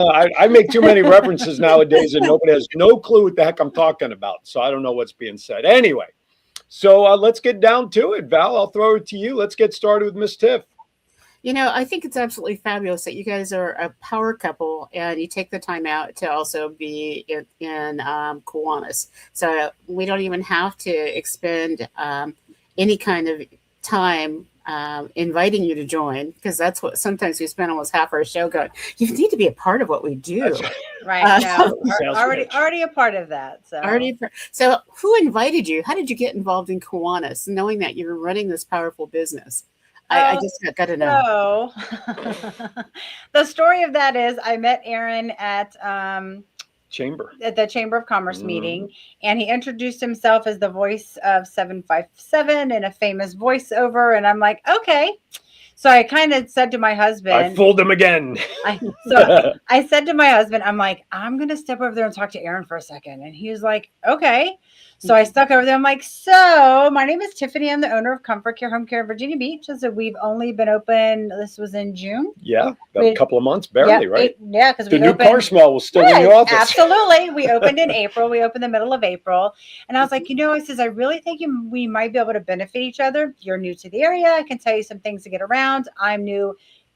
I make too many references nowadays and nobody has no clue what the heck I'm talking about. So I don't know what's being said. Anyway, so let's get down to it. Val, I'll throw it to you. Let's get started with Miss Tiff. I think it's absolutely fabulous that you guys are a power couple and you take the time out to also be in Kiwanis. So we don't even have to expend any kind of time inviting you to join, because that's what sometimes we spend almost half our show going, you need to be a part of what we do. Right. Already a part of that. So who invited you? How did you get involved in Kiwanis, knowing that you're running this powerful business? I just got to know. So the story of that is I met Aaron at the Chamber of Commerce meeting, and he introduced himself as the voice of 757 and a famous voiceover. And I'm like, okay. So I kind of said to my husband, I fooled him again. I said to my husband, I'm like, I'm going to step over there and talk to Aaron for a second. And he was like, okay. So I stuck over there. I'm like, so my name is Tiffany. I'm the owner of Comfort Care Home Care in Virginia Beach. So we've only been open. This was in June. Yeah. A couple of months, barely, right? Because the new car smell was still in the office. Absolutely. We opened in April. We opened the middle of April. And I was like, I says, I really think we might be able to benefit each other. You're new to the area. I can tell you some things to get around. I'm new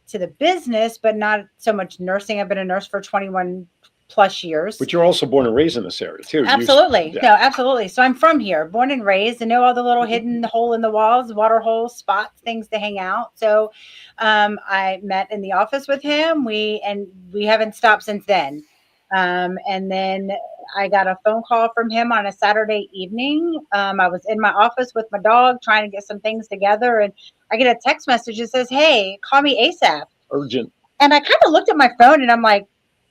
to the business, but not so much nursing. I've been a nurse for 21 plus years. But you're also born and raised in this area too. Absolutely. No, absolutely. So I'm from here, born and raised, and know all the little hidden hole in the walls, water holes, spots, things to hang out. So I met in the office with him. We haven't stopped since then. And then I got a phone call from him on a Saturday evening. I was in my office with my dog trying to get some things together, and I get a text message that says, "Hey, call me ASAP." Urgent. And I kind of looked at my phone and I'm like,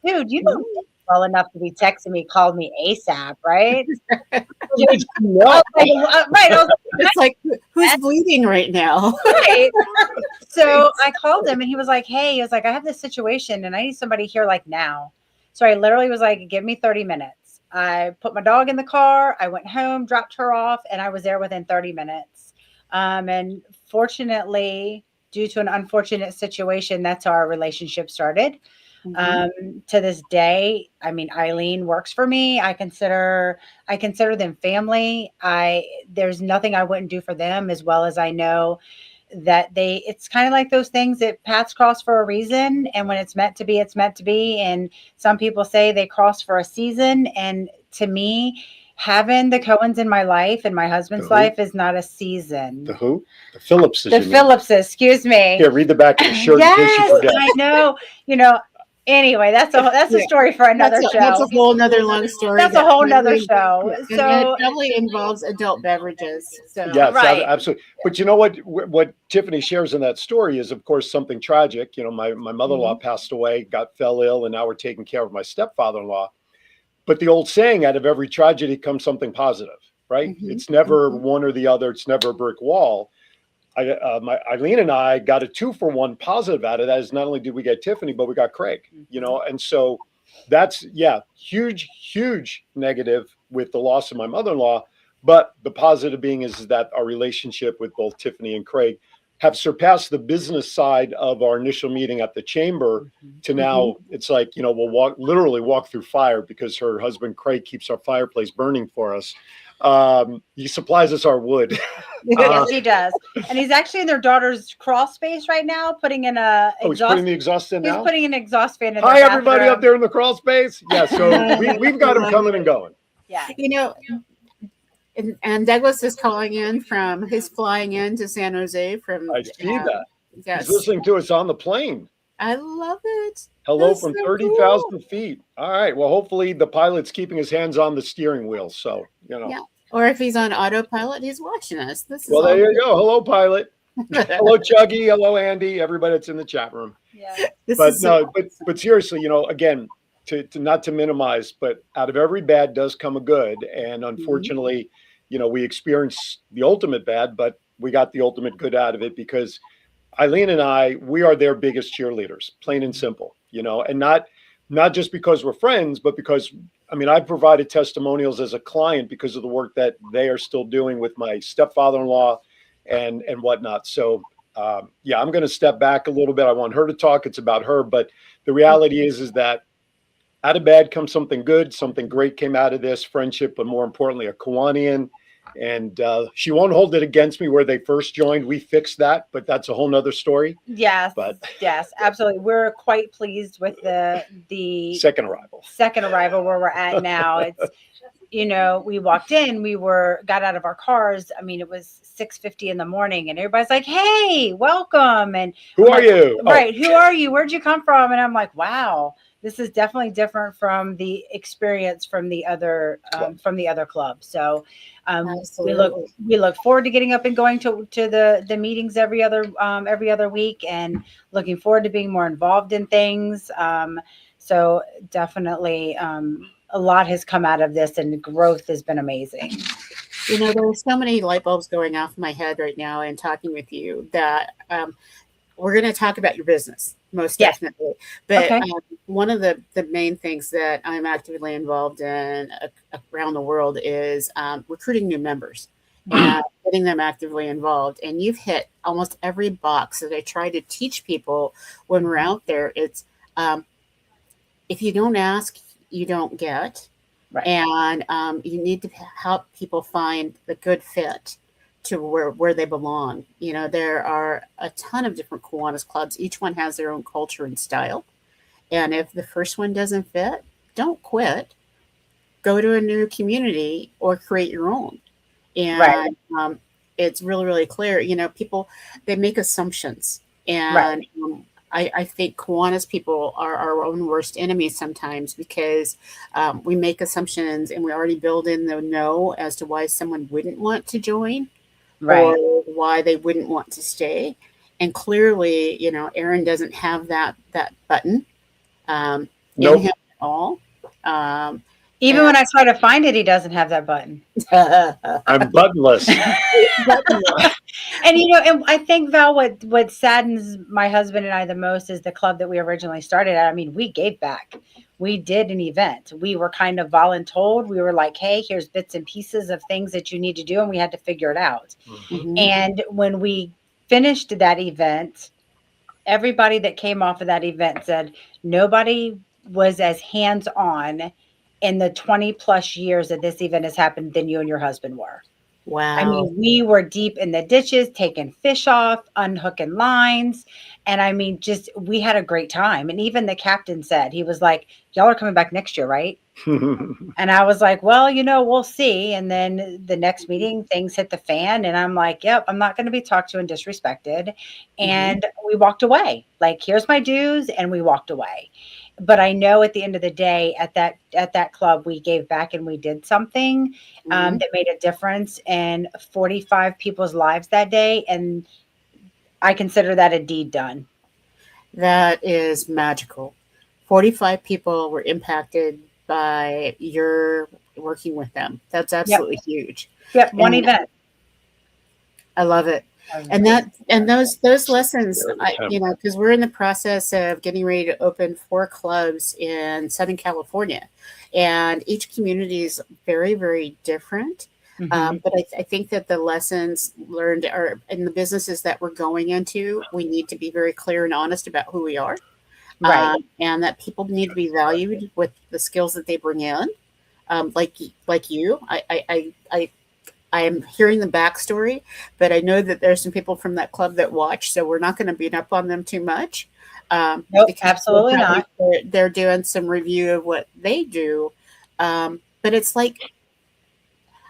dude, you don't know well enough to be texting me, called me ASAP, right? Right. It's like, who's bleeding right now? Right. So I called him and he was like, hey, I have this situation and I need somebody here like now. So I literally was like, give me 30 minutes. I put my dog in the car. I went home, dropped her off, and I was there within 30 minutes. And fortunately, due to an unfortunate situation, that's how our relationship started. To this day, I mean, Eileen works for me. I consider them family. There's nothing I wouldn't do for them, as well as I know that it's kind of like those things that paths cross for a reason. And when it's meant to be, it's meant to be. And some people say they cross for a season. And to me, having the Cohens in my life and my husband's life is not a season. The who? The Phillipses. The Phillipses, excuse me. Yeah, read the back of the shirt. Yes, I know. Anyway, that's a story for another show. That's a whole nother long story. That's a whole nother show. So it probably involves adult beverages. So. Yes, right. Absolutely. But you know what Tiffany shares in that story is, of course, something tragic. My mother-in-law passed away, fell ill, and now we're taking care of my stepfather-in-law. But the old saying, out of every tragedy comes something positive, right? It's never one or the other. It's never a brick wall. Eileen and I got a 2-for-1 positive out of that. Is not only did we get Tiffany, but we got Craig, and so that's huge negative with the loss of my mother-in-law. But the positive being is that our relationship with both Tiffany and Craig have surpassed the business side of our initial meeting at the chamber to now it's like, we'll literally walk through fire because her husband, Craig, keeps our fireplace burning for us. He supplies us our wood. Yes, he does. And he's actually in their daughter's crawl space right now, putting in he's putting the exhaust in now? He's putting an exhaust fan in. Hi, everybody up there in the crawl space. Yeah, so we've got him coming and going. Yeah. And Douglas is he's flying in to San Jose from. I see that. Yes. He's listening to us on the plane. I love it. Hello. That's from so 30,000 cool. feet. All right. Well, hopefully the pilot's keeping his hands on the steering wheel. So, Yeah. Or if he's on autopilot, he's watching us. There you go. Hello, pilot. Hello, Chuggy. Hello, Andy. Everybody that's in the chat room. Yeah. But seriously, again, to not to minimize, but out of every bad does come a good. And unfortunately, we experienced the ultimate bad, but we got the ultimate good out of it because Eileen and we are their biggest cheerleaders, plain and simple, and not just because we're friends, but because, I've provided testimonials as a client because of the work that they are still doing with my stepfather-in-law and whatnot. So, I'm going to step back a little bit. I want her to talk. It's about her. But the reality is that out of bad comes something good. Something great came out of this friendship, but more importantly, a Kiwanian. And she won't hold it against me where they first joined. We fixed that, but that's a whole nother story. Yes, But yes, absolutely. We're quite pleased with the second arrival. second arrival where we're at now. It's, we walked in, got out of our cars. I mean, it was 6:50 in the morning, and everybody's like, "Hey, welcome!" And Who I'm are like, you? right? Who are you? Where'd you come from? And I'm like, wow, this is definitely different from the experience from the other club. So Absolutely. we look forward to getting up and going to the meetings every other week, and looking forward to being more involved in things. So definitely, a lot has come out of this, and the growth has been amazing. There's so many light bulbs going off in my head right now and talking with you that we're going to talk about your business, most Yes. definitely. But Okay. one of the main things that I'm actively involved in around the world is recruiting new members and getting them actively involved. And you've hit almost every box that I try to teach people when we're out there. It's if you don't ask, you don't get. Right. And you need to help people find the good fit to where they belong. There are a ton of different Kiwanis clubs. Each one has their own culture and style. And if the first one doesn't fit, don't quit. Go to a new community or create your own. Right. And it's really, really clear. People, they make assumptions. Right. And I think Kiwanis people are our own worst enemies sometimes because we make assumptions and we already build in the no as to why someone wouldn't want to join Right. or why they wouldn't want to stay. And clearly, Aaron doesn't have that button in Nope. him at all. Even when I try to find it, he doesn't have that button. I'm buttonless. And and I think, Val, what saddens my husband and I the most is the club that we originally started at. I mean, we gave back. We did an event. We were kind of voluntold. We were like, hey, here's bits and pieces of things that you need to do, and we had to figure it out. Mhm. And when we finished that event, everybody that came off of that event said nobody was as hands-on in the 20 plus years that this event has happened than you and your husband were. Wow. I mean, we were deep in the ditches, taking fish off, unhooking lines. And I mean, we had a great time. And even the captain said, he was like, y'all are coming back next year, right? And I was like, well, we'll see. And then the next meeting, things hit the fan. And I'm like, yep, I'm not going to be talked to and disrespected. And we walked away. Like, here's my dues. And we walked away. But I know at the end of the day, at that club, we gave back and we did something that made a difference in 45 people's lives that day. And I consider that a deed done. That is magical. 45 people were impacted by your working with them. That's absolutely huge. Yep, one event. I love it. And those lessons, because we're in the process of getting ready to open 4 clubs in Southern California, and each community is very, very different. But I think that the lessons learned are in the businesses that we're going into. We need to be very clear and honest about who we are, right? And that people need to be valued with the skills that they bring in. Like you, I am hearing the backstory, but I know that there's some people from that club that watch, so we're not going to beat up on them too much. Nope, absolutely not. They're doing some review of what they do, but it's like,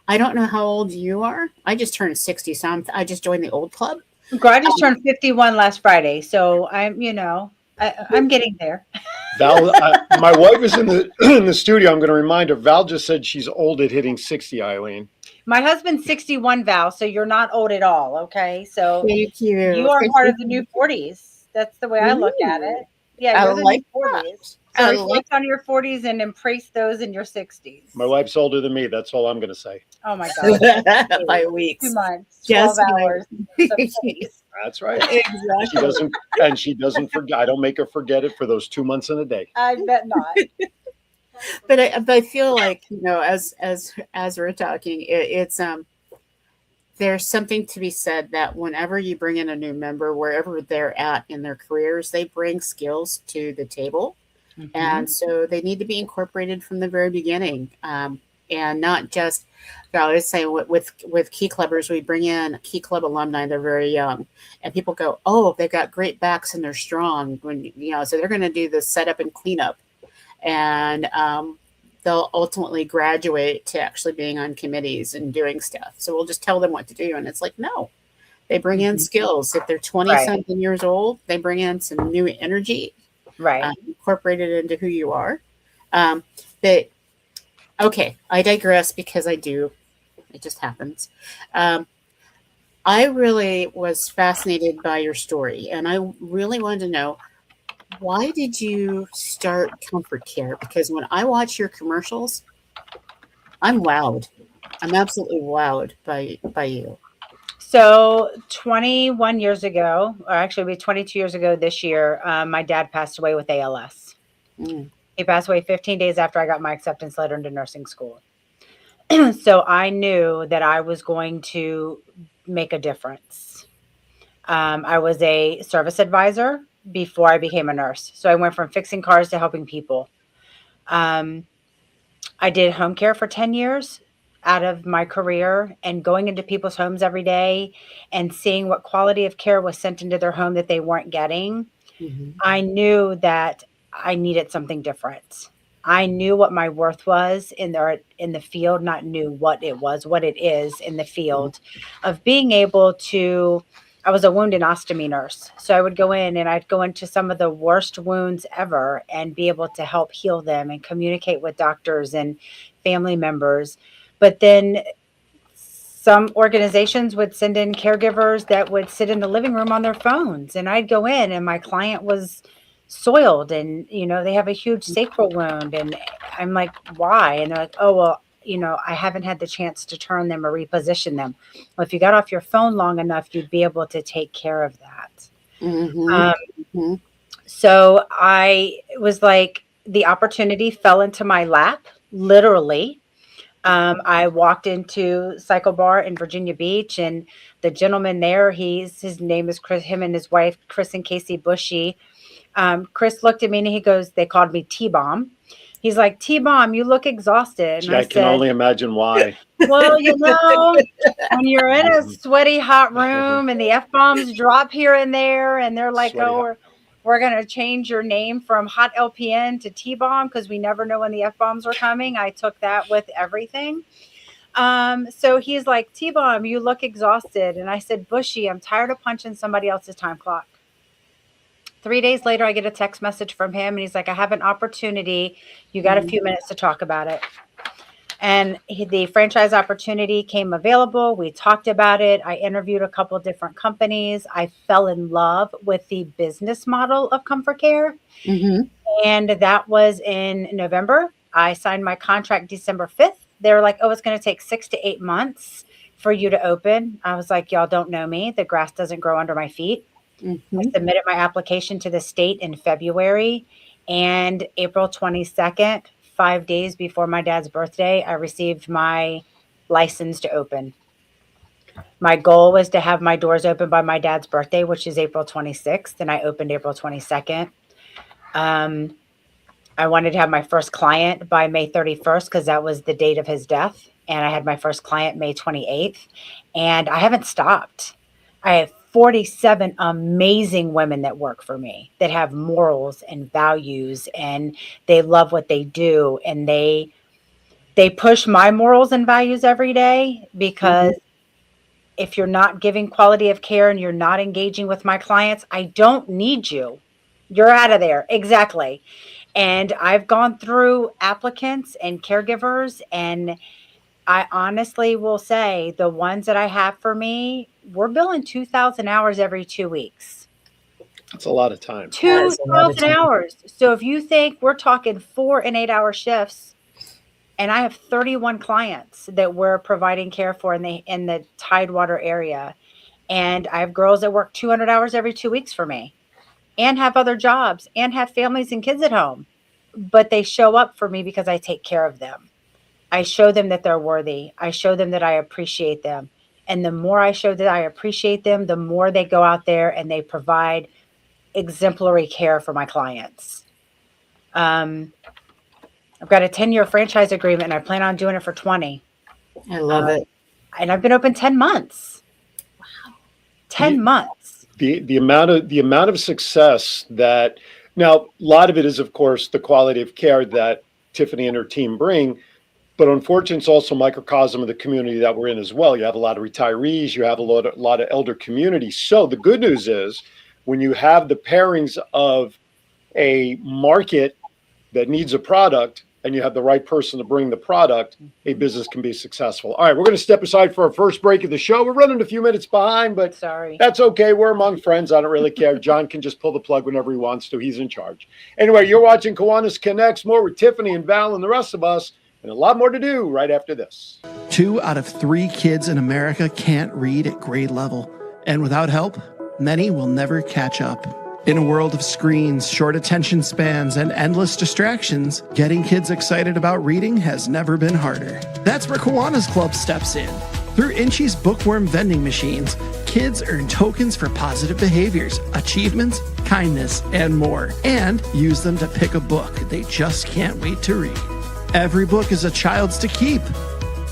I don't know how old you are. I just turned 60, so I just joined the old club. I just turned 51 last Friday, so I'm getting there. Val, my wife is in the studio. I'm going to remind her. Val just said she's old at hitting 60, Eileen. My husband's 61, Val, so you're not old at all, okay? So thank you. You are part of the new 40s. That's the way I look at it. Yeah, you're the new 40s. So reflect on your 40s and embrace those in your 60s. My wife's older than me. That's all I'm going to say. Oh, my God. By weeks. 2 months, 12 hours. That's right. Exactly. She doesn't forget. I don't make her forget it for those 2 months in a day. I bet not. But I feel like, as we're talking, it's there's something to be said that whenever you bring in a new member, wherever they're at in their careers, they bring skills to the table And so they need to be incorporated from the very beginning, and not just. I always say with Key Clubbers, we bring in Key Club alumni. They're very young, and people go, "Oh, they've got great backs and they're strong." So they're going to do the setup and cleanup, and they'll ultimately graduate to actually being on committees and doing stuff. So we'll just tell them what to do, and it's like, no, they bring in skills. If they're 20 something years old, they bring in some new energy, incorporate it into who you are. But okay, I digress because I do. It just happens. I really was fascinated by your story, and I really wanted to know, why did you start Comfort Care? Because when I watch your commercials, I'm wowed. I'm absolutely wowed by you. So 21 years ago, or actually it'll be 22 years ago this year, my dad passed away with ALS. He passed away 15 days after I got my acceptance letter into nursing school. So I knew that I was going to make a difference. I was a service advisor before I became a nurse. So I went from fixing cars to helping people. I did home care for 10 years out of my career, and going into people's homes every day and seeing what quality of care was sent into their home that they weren't getting. I knew that I needed something different. I knew what my worth was in the field, not knew what it was, what it is in the field of being able to. I was a wound and ostomy nurse. So I would go in and I'd go into some of the worst wounds ever and be able to help heal them and communicate with doctors and family members. But then some organizations would send in caregivers that would sit in the living room on their phones, and I'd go in and my client was soiled, and they have a huge sacral wound, and I'm like, why? And they're like, oh, well, I haven't had the chance to turn them or reposition them. Well, if you got off your phone long enough, you'd be able to take care of that. So I was like, the opportunity fell into my lap, literally. I walked into Cycle Bar in Virginia Beach, and the gentleman there, his name is Chris, him and his wife, Chris and Casey Bushy. Chris looked at me and he goes, they called me T-Bomb. He's like, T-Bomb, you look exhausted. And I can only imagine why. Well, when you're in a sweaty, hot room and the F-bombs drop here and there, and they're like, we're going to change your name from Hot LPN to T-Bomb because we never know when the F-bombs are coming. I took that with everything. So he's like, T-Bomb, you look exhausted. And I said, Bushy, I'm tired of punching somebody else's time clock. 3 days later, I get a text message from him, and he's like, I have an opportunity. You got a few minutes to talk about it. And the franchise opportunity came available. We talked about it. I interviewed a couple of different companies. I fell in love with the business model of Comfort Care. And that was in November. I signed my contract December 5th. They were like, oh, it's going to take 6 to 8 months for you to open. I was like, y'all don't know me. The grass doesn't grow under my feet. I submitted my application to the state in February, and April 22nd, 5 days before my dad's birthday, I received my license to open. My goal was to have my doors open by my dad's birthday, which is April 26th, and I opened April 22nd. I wanted to have my first client by May 31st because that was the date of his death, and I had my first client May 28th, and I haven't stopped. I have 47 amazing women that work for me that have morals and values, and they love what they do, and they push my morals and values every day, because if you're not giving quality of care and you're not engaging with my clients, I don't need you. You're out of there. Exactly. And I've gone through applicants and caregivers, and I honestly will say the ones that I have for me, we're billing 2,000 hours every 2 weeks. That's a lot of time. 2,000 hours. So if you think we're talking 4 and 8 hour shifts, and I have 31 clients that we're providing care for in the Tidewater area. And I have girls that work 200 hours every 2 weeks for me and have other jobs and have families and kids at home, but they show up for me because I take care of them. I show them that they're worthy. I show them that I appreciate them. And the more I show that I appreciate them, the more they go out there and they provide exemplary care for my clients. I've got a 10-year franchise agreement, and I plan on doing it for 20. I love it. And I've been open 10 months. Wow. 10 months. The amount of success that, now a lot of it is, of course, the quality of care that Tiffany and her team bring, but unfortunately it's also a microcosm of the community that we're in as well. You have a lot of retirees, you have a lot of elder community. So the good news is when you have the pairings of a market that needs a product and you have the right person to bring the product, a business can be successful. All right, we're going to step aside for our first break of the show. We're running a few minutes behind, but sorry, that's okay. We're among friends. I don't really care. John can just pull the plug whenever he wants to. He's in charge. Anyway, you're watching Kiwanis Connects, more with Tiffany and Val and the rest of us, and a lot more to do right after this. 2 out of 3 kids in America can't read at grade level, and without help, many will never catch up. In a world of screens, short attention spans, and endless distractions, getting kids excited about reading has never been harder. That's where Kiwanis Club steps in. Through Inchi's bookworm vending machines, kids earn tokens for positive behaviors, achievements, kindness, and more, and use them to pick a book they just can't wait to read. Every book is a child's to keep.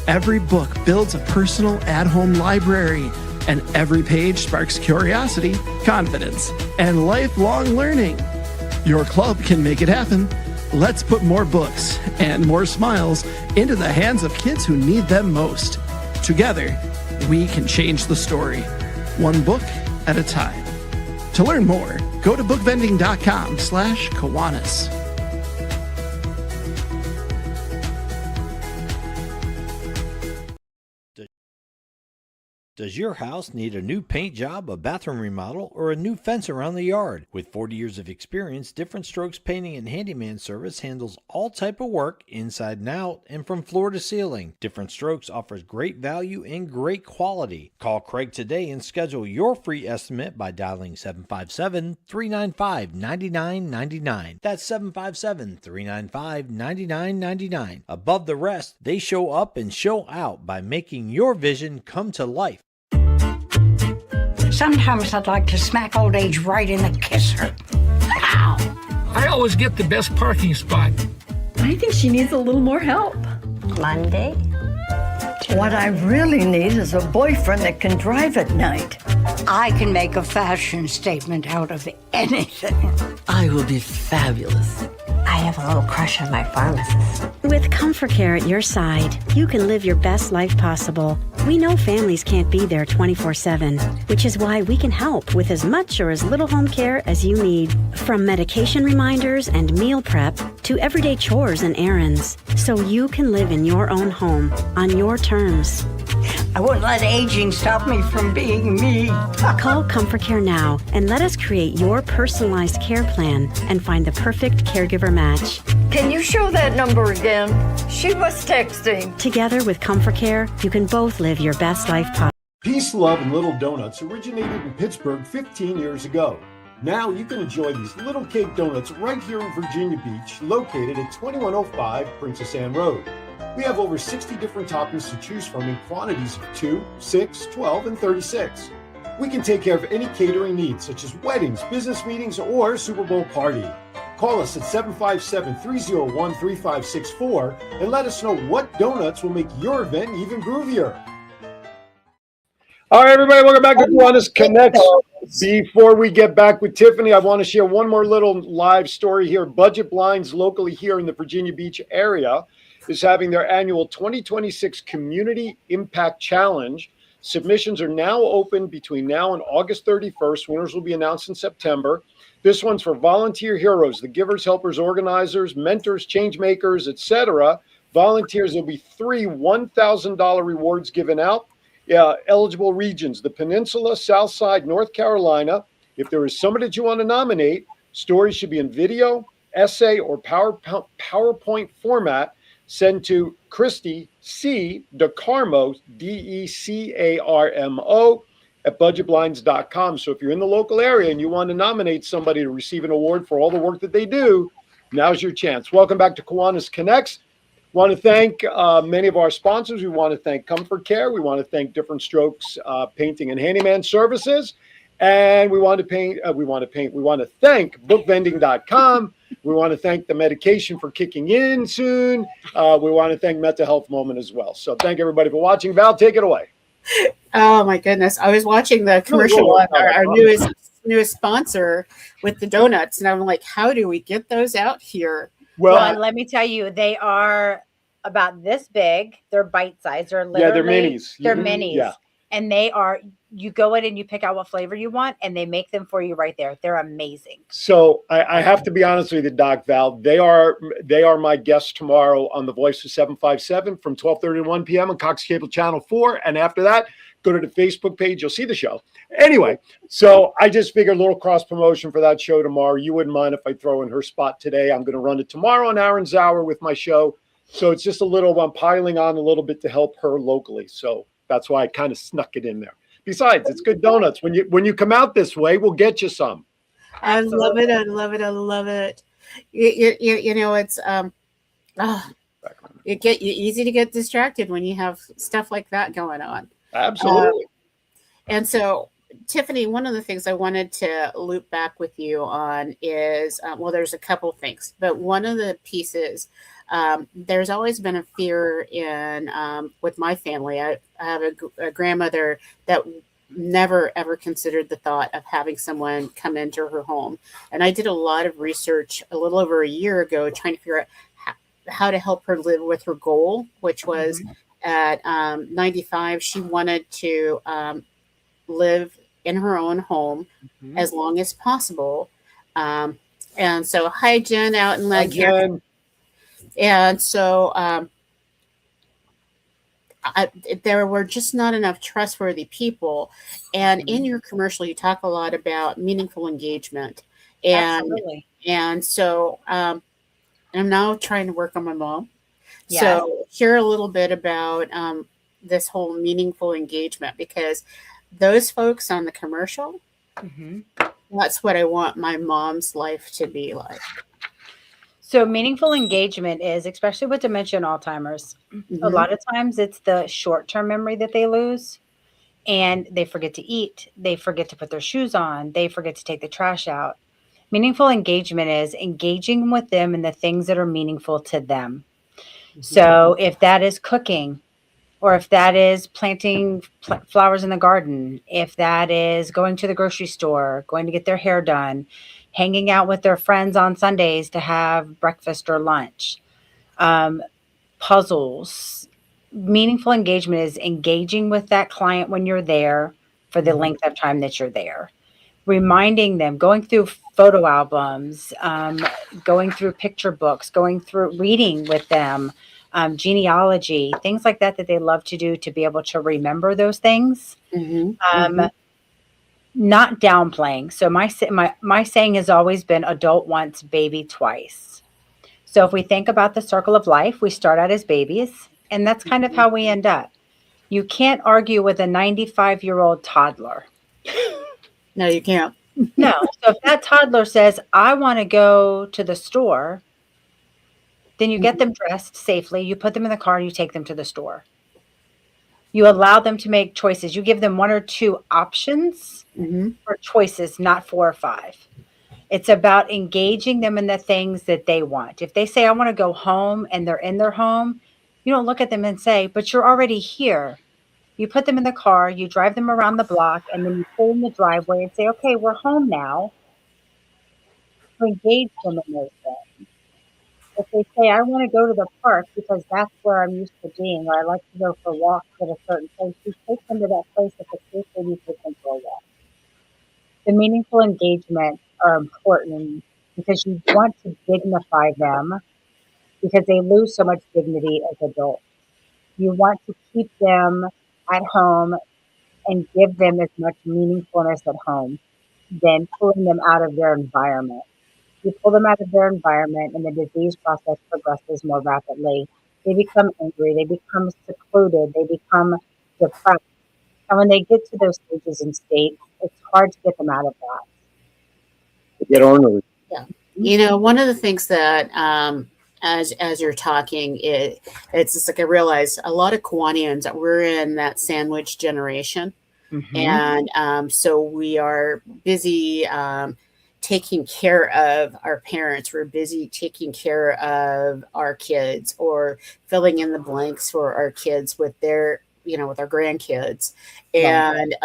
Every book builds a personal at-home library, and every page sparks curiosity, confidence, and lifelong learning. Your club can make it happen. Let's put more books and more smiles into the hands of kids who need them most. Together, we can change the story, one book at a time. To learn more, go to bookvending.com/Kiwanis. Does your house need a new paint job, a bathroom remodel, or a new fence around the yard? With 40 years of experience, Different Strokes Painting and Handyman Service handles all type of work inside and out and from floor to ceiling. Different Strokes offers great value and great quality. Call Craig today and schedule your free estimate by dialing 757-395-9999. That's 757-395-9999. Above the rest, they show up and show out by making your vision come to life. Sometimes I'd like to smack old age right in the kisser. Ow! I always get the best parking spot. I think she needs a little more help. Monday? What I really need is a boyfriend that can drive at night. I can make a fashion statement out of anything. I will be fabulous. I have a little crush on my pharmacist. With Comfort Care at your side, you can live your best life possible. We know families can't be there 24/7, which is why we can help with as much or as little home care as you need. From medication reminders and meal prep to everyday chores and errands, so you can live in your own home on your terms. I wouldn't let aging stop me from being me. Call Comfort Care now and let us create your personalized care plan and find the perfect caregiver match. Can you show that number again? She was texting. Together with Comfort Care, you can both live your best life possible. Peace, Love, and Little Donuts originated in Pittsburgh 15 years ago. Now you can enjoy these little cake donuts right here in Virginia Beach, located at 2105 Princess Anne Road. We have over 60 different toppings to choose from in quantities of 2, 6, 12, and 36. We can take care of any catering needs, such as weddings, business meetings, or Super Bowl party. Call us at 757-301-3564 and let us know what donuts will make your event even groovier. All right, everybody, welcome back to Kiwanis Connects. Before we get back with Tiffany, I want to share one more little live story here. Budget Blinds, locally here in the Virginia Beach area, is having their annual 2026 Community Impact Challenge. Submissions are now open between now and August 31st. Winners will be announced in September. This one's for volunteer heroes, the givers, helpers, organizers, mentors, change makers, etc. Volunteers, there'll be 3 $1,000 rewards given out. Eligible regions, the Peninsula, South Side, North Carolina. If there is somebody that you want to nominate, stories should be in video, essay, or PowerPoint format. Send to Christy C. DeCarmo, DeCarmo, at budgetblinds.com. So if you're in the local area and you want to nominate somebody to receive an award for all the work that they do, now's your chance. Welcome back to Kiwanis Connects. Want to thank many of our sponsors. We want to thank Comfort Care. We want to thank Different Strokes Painting and Handyman Services. And we want to thank bookvending.com. We want to thank the medication for kicking in soon. We want to thank Mental Health Moment as well. So thank everybody for watching. Val, take it away. Oh my goodness. I was watching the commercial on our newest sponsor with the donuts. And I'm like, how do we get those out here? Well, let me tell you, they are about this big. They're bite size. They're literally, they're minis. They're minis. Yeah. And they are, you go in and you pick out what flavor you want, and they make them for you right there. They're amazing. So I have to be honest with you, Doc Val. They are my guests tomorrow on The Voice of 757 from 12:30 to 1 p.m. on Cox Cable Channel 4. And after that, go to the Facebook page. You'll see the show. Anyway, so I just figured a little cross promotion for that show tomorrow. You wouldn't mind if I throw in her spot today. I'm going to run it tomorrow on Aaron's Hour with my show. So it's just a little, I'm piling on a little bit to help her locally. So that's why I kind of snuck it in there. Besides, it's good donuts. When you come out this way, we'll get you some. I love it. I love it. I love it. You know, it's easy to get distracted when you have stuff like that going on. Absolutely. And so, Tiffany, one of the things I wanted to loop back with you on is, well, there's a couple things, but one of the pieces, there's always been a fear in with my family. I have a grandmother that never ever considered the thought of having someone come into her home, and I did a lot of research a little over a year ago trying to figure out how to help her live with her goal, which was at 95 she wanted to live in her own home as long as possible. And so, hi Jen out in Jen. And so there were just not enough trustworthy people. And in your commercial, you talk a lot about meaningful engagement. And Absolutely. And so I'm now trying to work on my mom. Yes. So share a little bit about this whole meaningful engagement, because those folks on the commercial, that's what I want my mom's life to be like. So meaningful engagement is, especially with dementia and Alzheimer's, a lot of times it's the short-term memory that they lose, and they forget to eat. They forget to put their shoes on. They forget to take the trash out. Meaningful engagement is engaging with them in the things that are meaningful to them. So if that is cooking, or if that is planting flowers in the garden, if that is going to the grocery store, going to get their hair done, hanging out with their friends on Sundays to have breakfast or lunch, puzzles. Meaningful engagement is engaging with that client when you're there for the length of time that you're there. Reminding them, going through photo albums, going through picture books, going through reading with them, genealogy, things like that they love to do to be able to remember those things. Not downplaying. So my saying has always been adult once, baby twice. So if we think about the circle of life, we start out as babies, and that's kind of how we end up. You can't argue with a 95-year-old toddler. No, you can't. No. So if that toddler says, I want to go to the store, then you get them dressed safely, you put them in the car, and you take them to the store. You allow them to make choices. You give them 1 or 2 options for choices, not 4 or 5. It's about engaging them in the things that they want. If they say, I want to go home, and they're in their home, you don't look at them and say, but you're already here. You put them in the car, you drive them around the block, and then you pull in the driveway and say, okay, we're home now. To engage them in those things. If they say, I want to go to the park because that's where I'm used to being, or I like to go for walks at a certain place, you take them to that place at the place where you take them for a walk. The meaningful engagements are important because you want to dignify them, because they lose so much dignity as adults. You want to keep them at home and give them as much meaningfulness at home than pulling them out of their environment. You pull them out of their environment and the disease process progresses more rapidly. They become angry, they become secluded, they become depressed. And when they get to those stages and states, it's hard to get them out of that. Get ornery. Yeah. You know, one of the things that as you're talking, it's just like I realized a lot of Kiwanians, we're in that sandwich generation. And so we are busy taking care of our parents. We're busy taking care of our kids or filling in the blanks for our kids with their, with our grandkids. And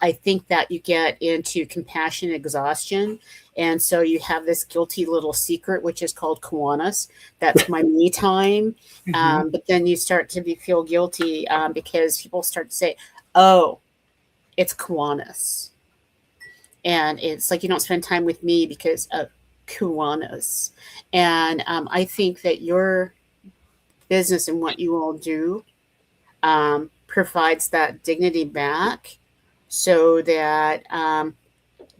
I think that you get into compassion exhaustion. And so you have this guilty little secret, which is called Kiwanis. That's my me time. But then you start to feel guilty because people start to say, oh, it's Kiwanis. And it's like you don't spend time with me because of Kiwanis. And I think that your business and what you all do provides that dignity back so that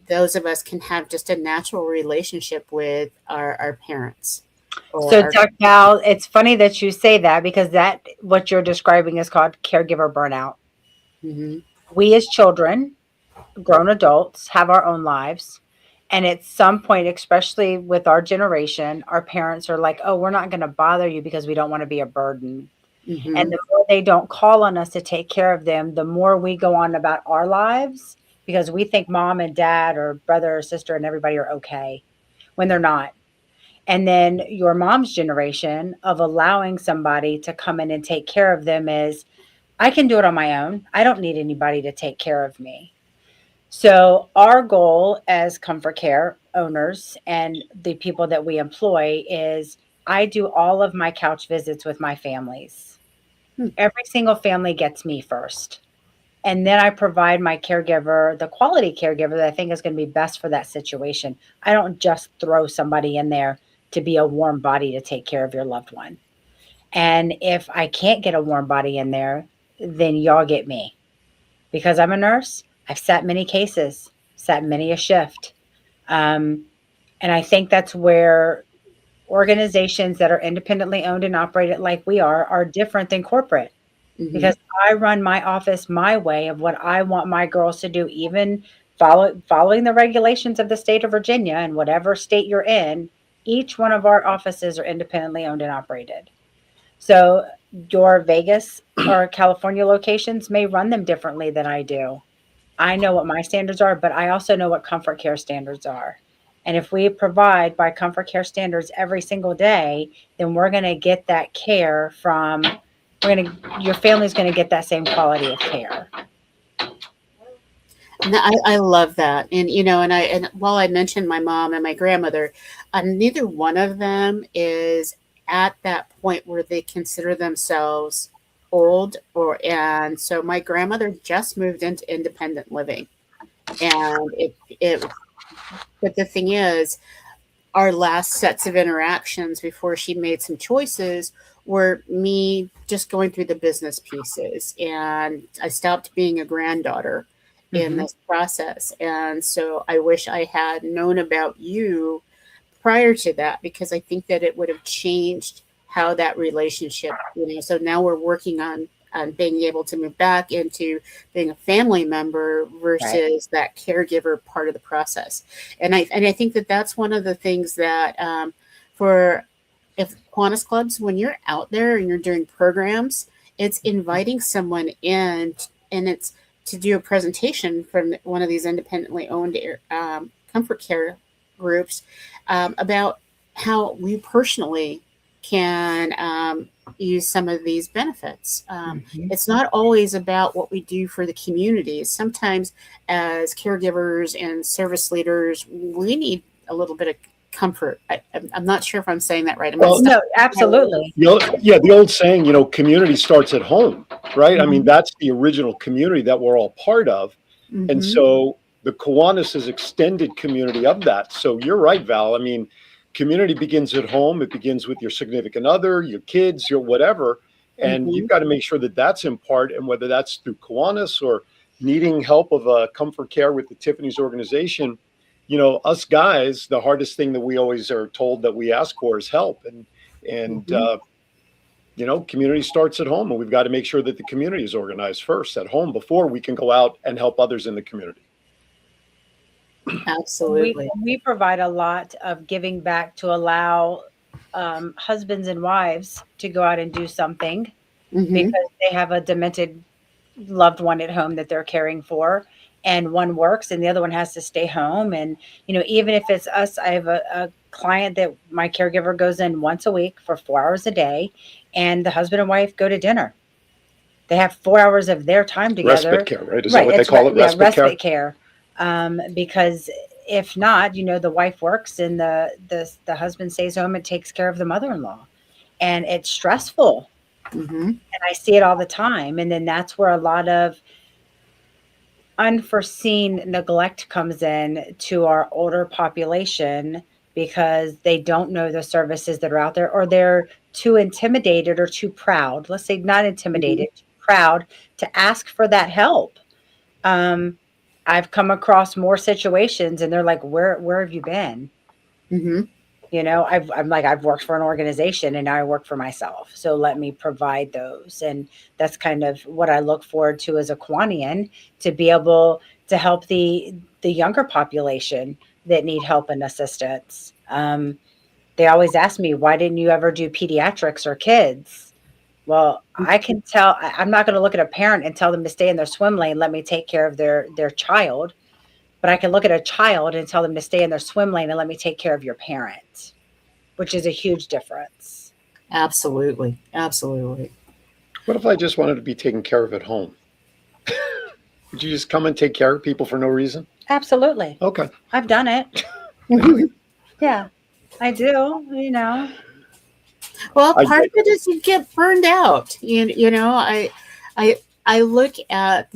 those of us can have just a natural relationship with our parents. So, Dr. Val, it's funny that you say that because what you're describing is called caregiver burnout. We as children, grown adults, have our own lives. And at some point, especially with our generation, our parents are like, oh, we're not going to bother you because we don't want to be a burden. And the more they don't call on us to take care of them, the more we go on about our lives because we think mom and dad or brother or sister and everybody are okay when they're not. And then your mom's generation of allowing somebody to come in and take care of them is, I can do it on my own. I don't need anybody to take care of me. So our goal as Comfort Care owners and the people that we employ is I do all of my couch visits with my families. Every single family gets me first. And then I provide my caregiver, the quality caregiver that I think is going to be best for that situation. I don't just throw somebody in there to be a warm body to take care of your loved one. And if I can't get a warm body in there, then y'all get me. Because I'm a nurse, I've sat many cases, sat many a shift. And I think that's where organizations that are independently owned and operated like we are different than corporate. Because I run my office my way of what I want my girls to do, even following the regulations of the state of Virginia and whatever state you're in. Each one of our offices are independently owned and operated. So your Vegas or California locations may run them differently than I do. I know what my standards are, but I also know what Comfort Care standards are. And if we provide by Comfort Care standards every single day, then we're going to get that care from your family's going to get that same quality of care. And I love that. And, and while I mentioned my mom and my grandmother, neither one of them is at that point where they consider themselves old and so my grandmother just moved into independent living. And but the thing is, our last sets of interactions before she made some choices were me just going through the business pieces. And I stopped being a granddaughter in this process. And so I wish I had known about you prior to that, because I think that it would have changed how that relationship, so now we're working on being able to move back into being a family member versus that caregiver part of the process. And I think that that's one of the things that if Kiwanis clubs, when you're out there and you're doing programs, it's inviting someone in and it's to do a presentation from one of these independently owned Comfort Care groups about how we personally can use some of these benefits. It's not always about what we do for the community. Sometimes as caregivers and service leaders, we need a little bit of comfort. I'm not sure if I'm saying that right. Well, no, absolutely. The old saying, community starts at home, right? I mean, that's the original community that we're all part of. And so the Kiwanis is extended community of that. So you're right, Val. I mean, community begins at home. It begins with your significant other, your kids, your whatever. And you've got to make sure that that's in part, and whether that's through Kiwanis or needing help of a Comfort Care with the Tiffany's organization, us guys, the hardest thing that we always are told that we ask for is help. And community starts at home, and we've got to make sure that the community is organized first at home before we can go out and help others in the community. Absolutely. We provide a lot of giving back to allow husbands and wives to go out and do something because they have a demented loved one at home that they're caring for, and one works and the other one has to stay home. And, even if it's us, I have a client that my caregiver goes in once a week for 4 hours a day, and the husband and wife go to dinner. They have 4 hours of their time together. Respite care, right? Is that what they It's call it? yeah, Respite care. Because if not, the wife works and the husband stays home and takes care of the mother-in-law, and it's stressful. And I see it all the time. And then that's where a lot of unforeseen neglect comes in to our older population, because they don't know the services that are out there, or they're too intimidated or too proud. Let's say not intimidated, too proud to ask for that help. I've come across more situations and they're like, where have you been? I've worked for an organization and now I work for myself. So let me provide those. And that's kind of what I look forward to as a Kiwanian, to be able to help the younger population that need help and assistance. They always ask me, why didn't you ever do pediatrics or kids? Well, I can tell, I'm not going to look at a parent and tell them to stay in their swim lane. Let me take care of their child. But I can look at a child and tell them to stay in their swim lane and let me take care of your parent, which is a huge difference. Absolutely. Absolutely. What if I just wanted to be taken care of at home? Would you just come and take care of people for no reason? Absolutely. Okay. I've done it. Yeah, I do, Well, part of it is you get burned out. I look at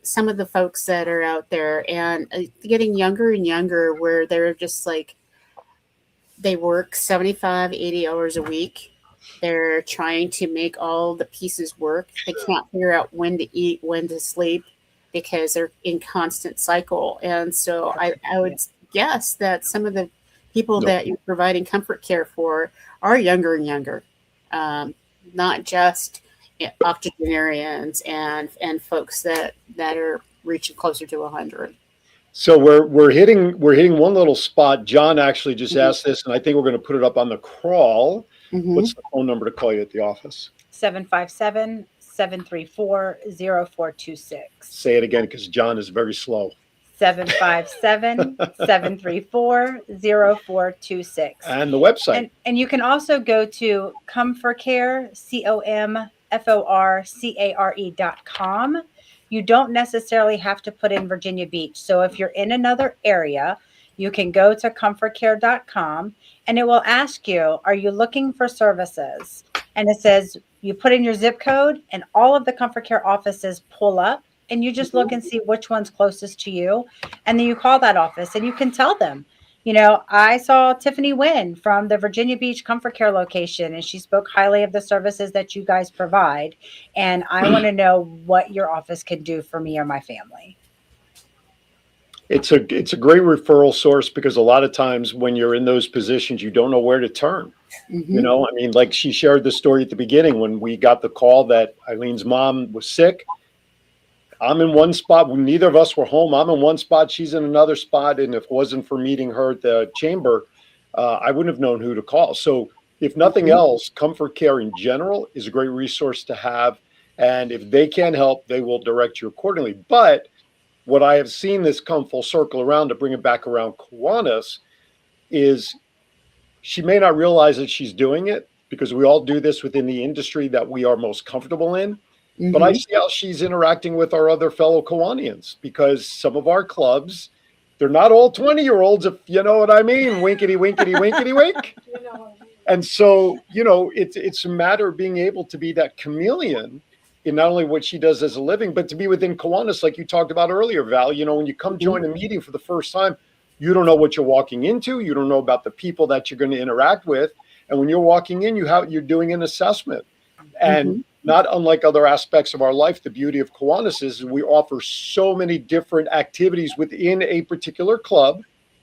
some of the folks that are out there and getting younger and younger, where they're just like, they work 75, 80 hours a week. They're trying to make all the pieces work. They can't figure out when to eat, when to sleep, because they're in constant cycle. And so I would guess that some of the people that you're providing comfort care for are younger and younger, not just octogenarians and folks that are reaching closer to 100. So we're hitting one little spot. John actually just asked this, and I think we're going to put it up on the crawl. What's the phone number to call you at the office? 757-734-0426. Say it again, because John is very slow. 757-734-0426. And the website. And you can also go to comforcare, comforcare.com. You don't necessarily have to put in Virginia Beach. So if you're in another area, you can go to comfortcare.com and it will ask you, are you looking for services? And it says, you put in your zip code and all of the Comfort Care offices pull up, and you just look and see which one's closest to you. And then you call that office and you can tell them, I saw Tiffany Wynn from the Virginia Beach Comfort Care location, and she spoke highly of the services that you guys provide. And I want to know what your office can do for me or my family. It's a great referral source, because a lot of times when you're in those positions, you don't know where to turn. Like she shared the story at the beginning when we got the call that Eileen's mom was sick. I'm in one spot. Neither of us were home. I'm in one spot. She's in another spot. And if it wasn't for meeting her at the chamber, I wouldn't have known who to call. So if nothing else, Comfort Care in general is a great resource to have. And if they can help, they will direct you accordingly. But what I have seen this come full circle around, to bring it back around Kiwanis, is she may not realize that she's doing it, because we all do this within the industry that we are most comfortable in. But I see how she's interacting with our other fellow Kiwanians, because some of our clubs, they're not all 20-year-olds, if you know what I mean. Winkety, winkety, winkety, wink. And so, it's a matter of being able to be that chameleon in not only what she does as a living, but to be within Kiwanis, like you talked about earlier, Val. When you come join a meeting for the first time, you don't know what you're walking into. You don't know about the people that you're going to interact with. And when you're walking in, you're doing an assessment. And not unlike other aspects of our life, the beauty of Kiwanis is we offer so many different activities within a particular club.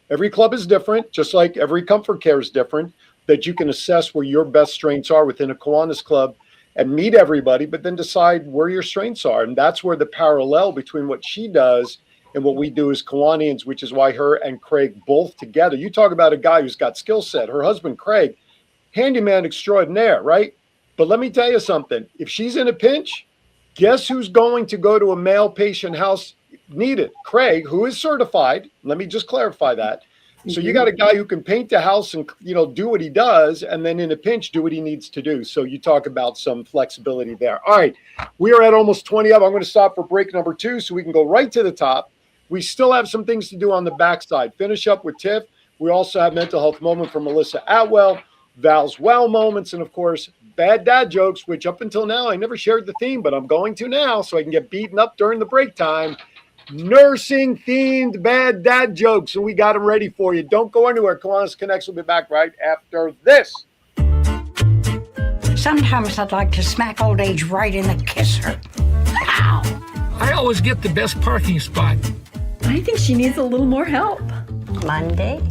Every club is different, just like every Comfort Care is different, that you can assess where your best strengths are within a Kiwanis club and meet everybody, but then decide where your strengths are. And that's where the parallel between what she does and what we do as Kiwanians, which is why her and Craig both together. You talk about a guy who's got skill set. Her husband, Craig, handyman extraordinaire, right? But let me tell you something. If she's in a pinch, Guess who's going to go to a male patient house needed? Craig, who is certified. Let me just clarify that. So you got a guy who can paint the house and, do what he does, and then in a pinch, do what he needs to do. So you talk about some flexibility there. All right. We are at almost 20 up. I'm going to stop for break number 2 so we can go right to the top. We still have some things to do on the backside. Finish up with Tiff. We also have mental health moment from Melissa Atwell, Val's well moments, and of course, bad dad jokes, which up until now, I never shared the theme, but I'm going to now so I can get beaten up during the break time. Nursing themed bad dad jokes, and we got them ready for you. Don't go anywhere. Kiwanis Connects will be back right after this. Sometimes I'd like to smack old age right in the kisser. Ow! I always get the best parking spot. I think she needs a little more help. Monday.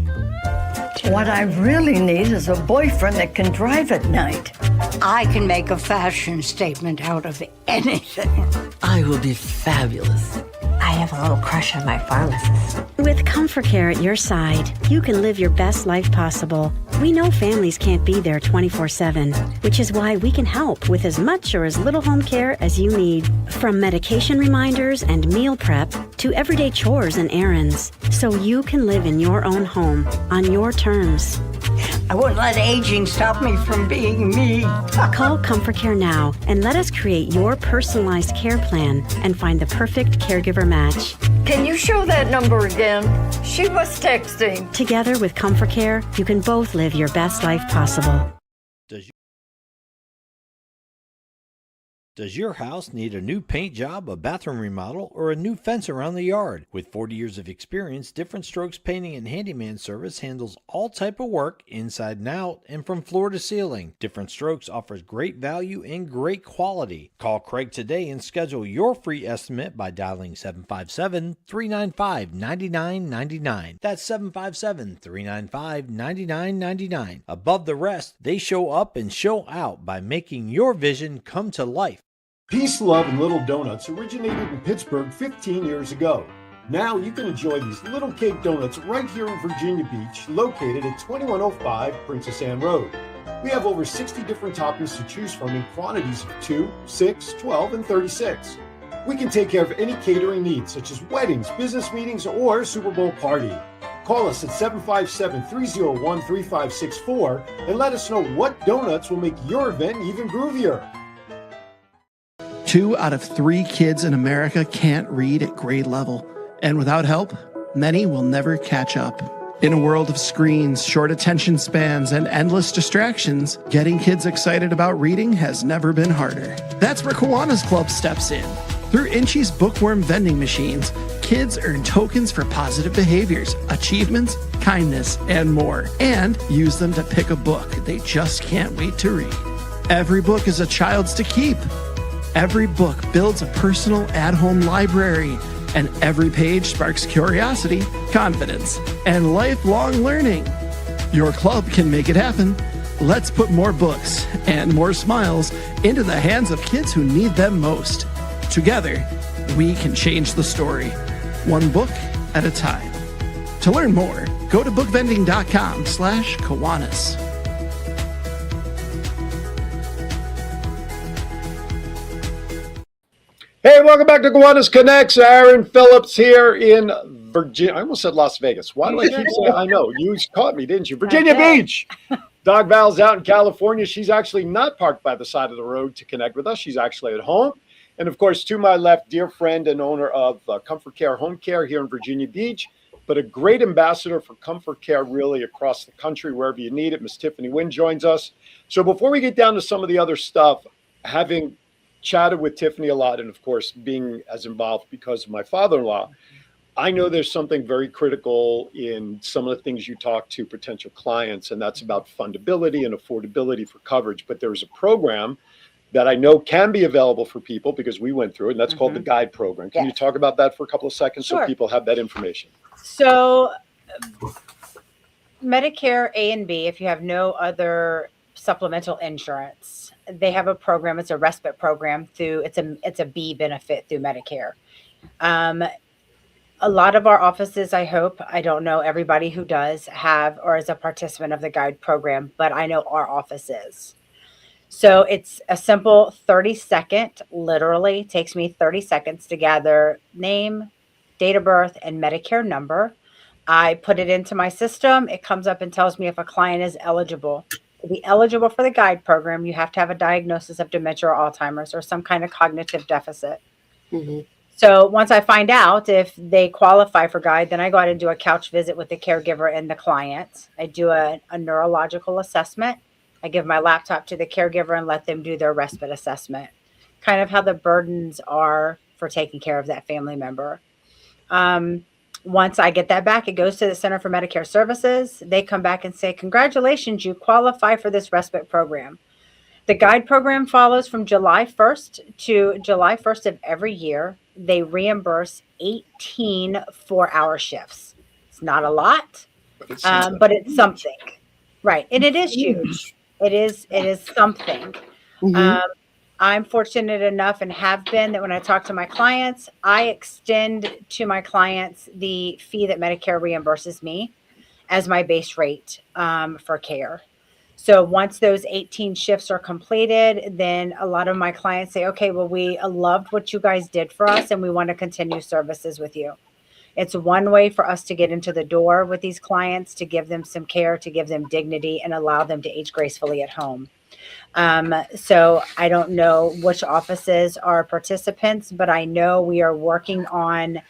What I really need is a boyfriend that can drive at night. I can make a fashion statement out of anything. I will be fabulous. I have a little crush on my pharmacist. With Comfort Care at your side, you can live your best life possible. We know families can't be there 24/7, which is why we can help with as much or as little home care as you need. From medication reminders and meal prep to everyday chores and errands, so you can live in your own home on your terms. I wouldn't let aging stop me from being me. Call Comfort Care now and let us create your personalized care plan and find the perfect caregiver match. Can you show that number again? She was texting. Together with Comfort Care, you can both live your best life possible. Does your house need a new paint job, a bathroom remodel, or a new fence around the yard? With 40 years of experience, Different Strokes Painting and Handyman Service handles all type of work inside and out and from floor to ceiling. Different Strokes offers great value and great quality. Call Craig today and schedule your free estimate by dialing 757-395-9999. That's 757-395-9999. Above the rest, they show up and show out by making your vision come to life. Peace, love, and little donuts originated in Pittsburgh 15 years ago. Now you can enjoy these little cake donuts right here in Virginia Beach, located at 2105 Princess Anne Road. We have over 60 different toppings to choose from in quantities of 2, 6, 12, and 36. We can take care of any catering needs, such as weddings, business meetings, or Super Bowl party. Call us at 757-301-3564 and let us know what donuts will make your event even groovier. 2 out of 3 kids in America can't read at grade level. And without help, many will never catch up. In a world of screens, short attention spans, and endless distractions, getting kids excited about reading has never been harder. That's where Kiwanis Club steps in. Through Inchy's bookworm vending machines, kids earn tokens for positive behaviors, achievements, kindness, and more, and use them to pick a book they just can't wait to read. Every book is a child's to keep. Every book builds a personal at-home library, and every page sparks curiosity, confidence, and lifelong learning. Your club can make it happen. Let's put more books and more smiles into the hands of kids who need them most. Together, we can change the story, one book at a time. To learn more, go to bookvending.com/Kiwanis. Hey, welcome back to Kiwanis Connects. Aaron Phillips here in Virginia. I almost said Las Vegas. Why do I keep saying? I know. You caught me, didn't you? Virginia Beach. Dog Val's out in California. She's actually not parked by the side of the road to connect with us. She's actually at home. And, of course, to my left, dear friend and owner of Comfort Care Home Care here in Virginia Beach, but a great ambassador for Comfort Care really across the country, wherever you need it. Miss Tiffany Wynn joins us. So before we get down to some of the other stuff, having chatted with Tiffany a lot, and of course being as involved because of my father-in-law, I know there's something very critical in some of the things you talk to potential clients, and that's about fundability and affordability for coverage. But there's a program that I know can be available for people because we went through it, and that's called the GUIDE program. Can you talk about that for a couple of seconds so people have that information? So Medicare A and B, if you have no other supplemental insurance, they have a program. It's a respite program through it's a B benefit through Medicare. A lot of our offices, I hope, I don't know everybody who does have or is a participant of the GUIDE program, but I know our office is. So it's a simple 30-second, literally takes me 30 seconds to gather name, date of birth, and Medicare number. I put it into my system. It comes up and tells me if a client is eligible. To be eligible for the guide program, you have to have a diagnosis of dementia or Alzheimer's or some kind of cognitive deficit. Mm-hmm. So once I find out if they qualify for guide, then I go out and do a couch visit with the caregiver and the client. I do a neurological assessment. I give my laptop to the caregiver and let them do their respite assessment, kind of how the burdens are for taking care of that family member. Once I get that back, it goes to the Center for Medicare Services. They come back and say, congratulations, you qualify for this respite program. The guide program follows from July 1st to July 1st of every year. They reimburse 18 4-hour shifts. It's not a lot, but it's something. Right. And it is huge. It is something. Mm-hmm. I'm fortunate enough and have been that when I talk to my clients, I extend to my clients the fee that Medicare reimburses me as my base rate for care. So once those 18 shifts are completed, then a lot of my clients say, okay, well, we loved what you guys did for us and we want to continue services with you. It's one way for us to get into the door with these clients, to give them some care, to give them dignity and allow them to age gracefully at home. So I don't know which offices are participants, but I know we are working on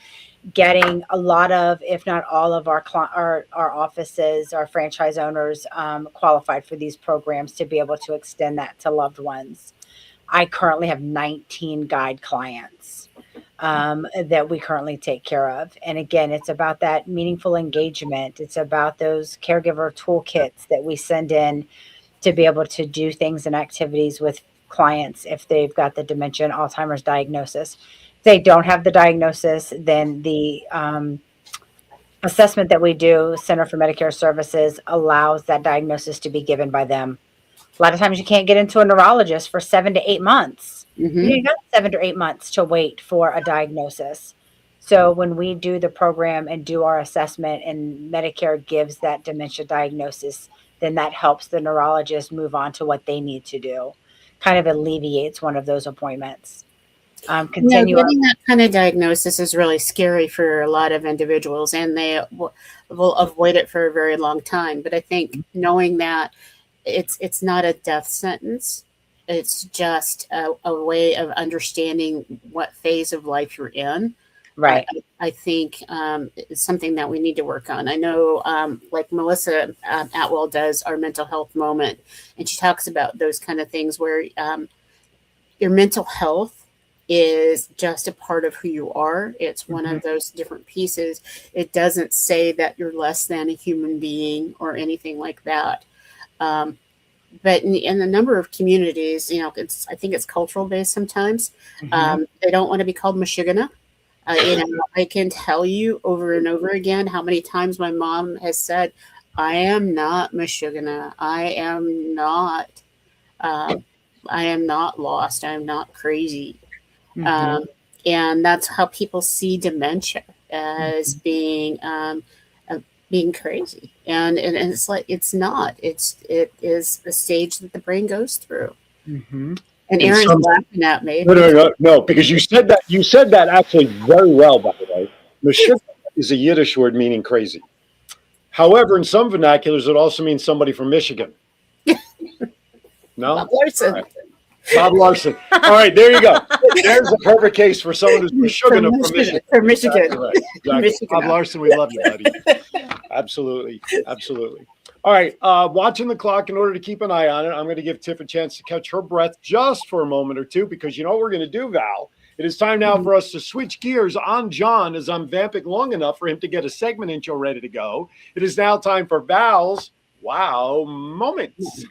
getting a lot of, if not all of our offices, our franchise owners qualified for these programs to be able to extend that to loved ones. I currently have 19 guide clients that we currently take care of. And again, it's about that meaningful engagement. It's about those caregiver toolkits that we send in to be able to do things and activities with clients if they've got the dementia and Alzheimer's diagnosis. If they don't have the diagnosis, then the assessment that we do, Center for Medicare Services, allows that diagnosis to be given by them. A lot of times you can't get into a neurologist for 7 to 8 months. Mm-hmm. You got 7 to 8 months to wait for a diagnosis. So when we do the program and do our assessment and Medicare gives that dementia diagnosis, then that helps the neurologist move on to what they need to do. Kind of alleviates one of those appointments. Getting that kind of diagnosis is really scary for a lot of individuals, and they will avoid it for a very long time. But I think knowing that it's not a death sentence, it's just a way of understanding what phase of life you're in. Right. I think it's something that we need to work on. I know, like Melissa Atwell does our mental health moment, and she talks about those kind of things where your mental health is just a part of who you are. It's one of those different pieces. It doesn't say that you're less than a human being or anything like that. But in a number of communities, I think it's cultural based sometimes. They don't want to be called Michigana. I can tell you over and over again how many times my mom has said, I am not Michigana. I am not lost. I am not crazy. And that's how people see dementia, as being crazy. And it's like, it's not, it is a stage that the brain goes through. And Aaron's laughing at me. No, because you said that actually very well, by the way. Michigana is a Yiddish word meaning crazy. However, in some vernaculars, it also means somebody from Michigan. No? Bob Larson. Right. Bob Larson. All right, there you go. There's a perfect case for someone who's Michigana from Michigan. From Michigan. Exactly right. Exactly. Bob Larson, we love you, buddy. Absolutely. Absolutely. All right, watching the clock in order to keep an eye on it, I'm going to give Tiff a chance to catch her breath just for a moment or two, because you know what we're going to do, Val? It is time now for us to switch gears on John, as I'm vamping long enough for him to get a segment intro ready to go. It is now time for Val's Wow Moments.